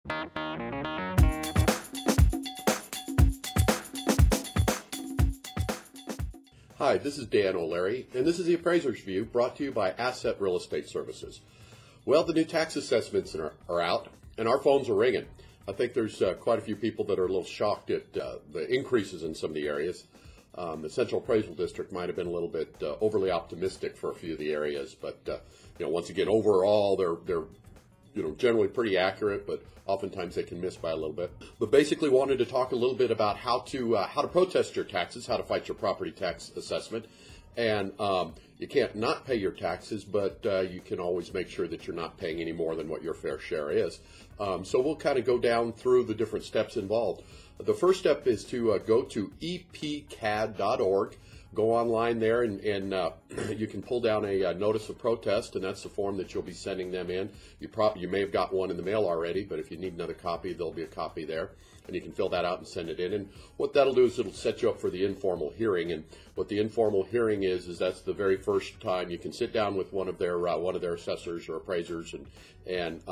Hi, this is Dan O'Leary, and this is the Appraiser's View brought to you by Asset Real Estate Services. Well, the new tax assessments are out, and our phones are ringing. I think there's quite a few people that are a little shocked at the increases in some of the areas. The Central Appraisal District might have been a little bit overly optimistic for a few of the areas, but once again, overall, they're generally pretty accurate, but oftentimes they can miss by a little bit. But basically wanted to talk a little bit about how to protest your taxes, how to fight your property tax assessment. And you can't not pay your taxes, but you can always make sure that you're not paying any more than what your fair share is. So we'll kind of go down through the different steps involved. The first step is to go to epcad.org. Go online there, and you can pull down a notice of protest, and that's the form that you'll be sending them in. You may have got one in the mail already, but if you need another copy, there'll be a copy there, and you can fill that out and send it in. And what that'll do is it'll set you up for the informal hearing. And what the informal hearing is that's the very first time you can sit down with one of their assessors or appraisers and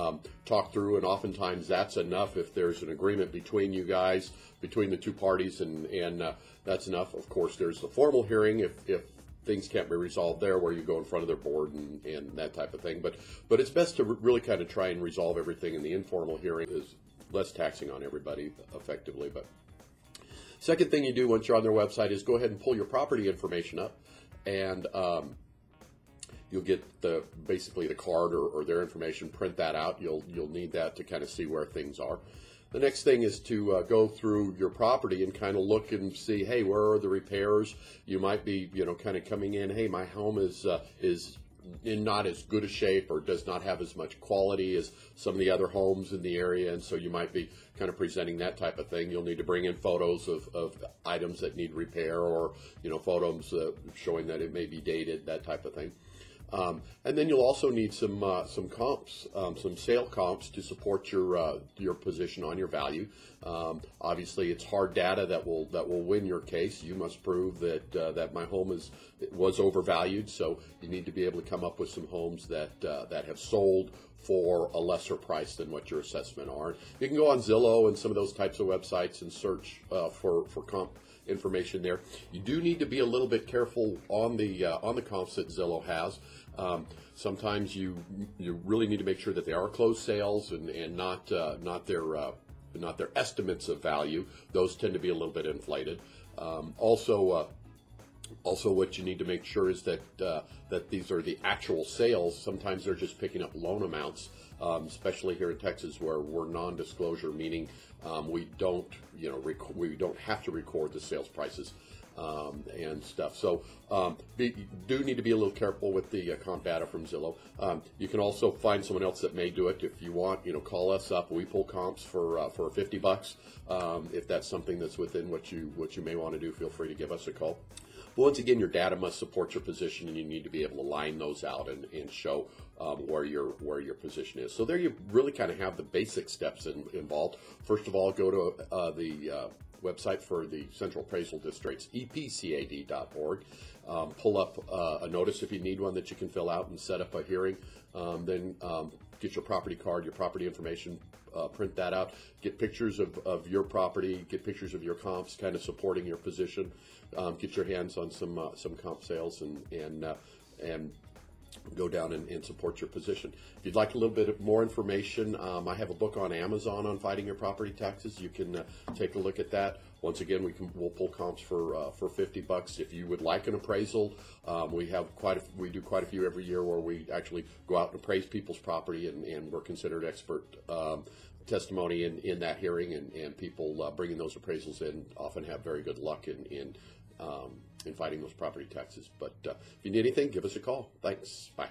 talk through. And oftentimes that's enough if there's an agreement between you guys, between the two parties, and that's enough. Of course, there's the formal hearing if things can't be resolved there, where you go in front of their board and that type of thing. But it's best to really kind of try and resolve everything in the informal hearing. Is less taxing on everybody effectively. But second thing you do once you're on their website is go ahead and pull your property information up, and you'll get basically the card or their information. Print that out. You'll need that to kind of see where things are. The next thing is to go through your property and kind of look and see, hey, where are the repairs? You might be, kind of coming in, hey, my home is in not as good a shape or does not have as much quality as some of the other homes in the area, and so you might be kind of presenting that type of thing. You'll need to bring in photos of items that need repair, or photos showing that it may be dated, that type of thing. And then you'll also need some comps, some sale comps to support your position on your value. Obviously, it's hard data that will win your case. You must prove that my home was overvalued. So you need to be able to come up with some homes that have sold for a lesser price than what your assessment are. You can go on Zillow and some of those types of websites and search for comp information there. You do need to be a little bit careful on the comps that Zillow has. Sometimes you really need to make sure that they are closed sales and not their estimates of value. Those tend to be a little bit inflated. Also, what you need to make sure is that these are the actual sales. Sometimes they're just picking up loan amounts, especially here in Texas, where we're non-disclosure, meaning we don't have to record the sales prices and stuff. So you do need to be a little careful with the comp data from Zillow. You can also find someone else that may do it if you want. Call us up. We pull comps for $50. If that's something that's within what you may want to do, feel free to give us a call. But once again, your data must support your position, and you need to be able to line those out and show where your position is. So there you really kind of have the basic steps involved. First of all, go to the website for the Central Appraisal District's epcad.org. Pull up a notice if you need one that you can fill out and set up a hearing. Then get your property card, your property information, print that out. Get pictures of your property, get pictures of your comps, kind of supporting your position. Get your hands on some comp sales and go down and support your position. If you'd like a little bit more information, I have a book on Amazon on fighting your property taxes. You can take a look at that. Once again, we'll pull comps for $50. If you would like an appraisal, we do quite a few every year where we actually go out and appraise people's property, and we're considered expert testimony in that hearing, and people bringing those appraisals in often have very good luck in fighting those property taxes. But if you need anything, give us a call. Thanks. Bye.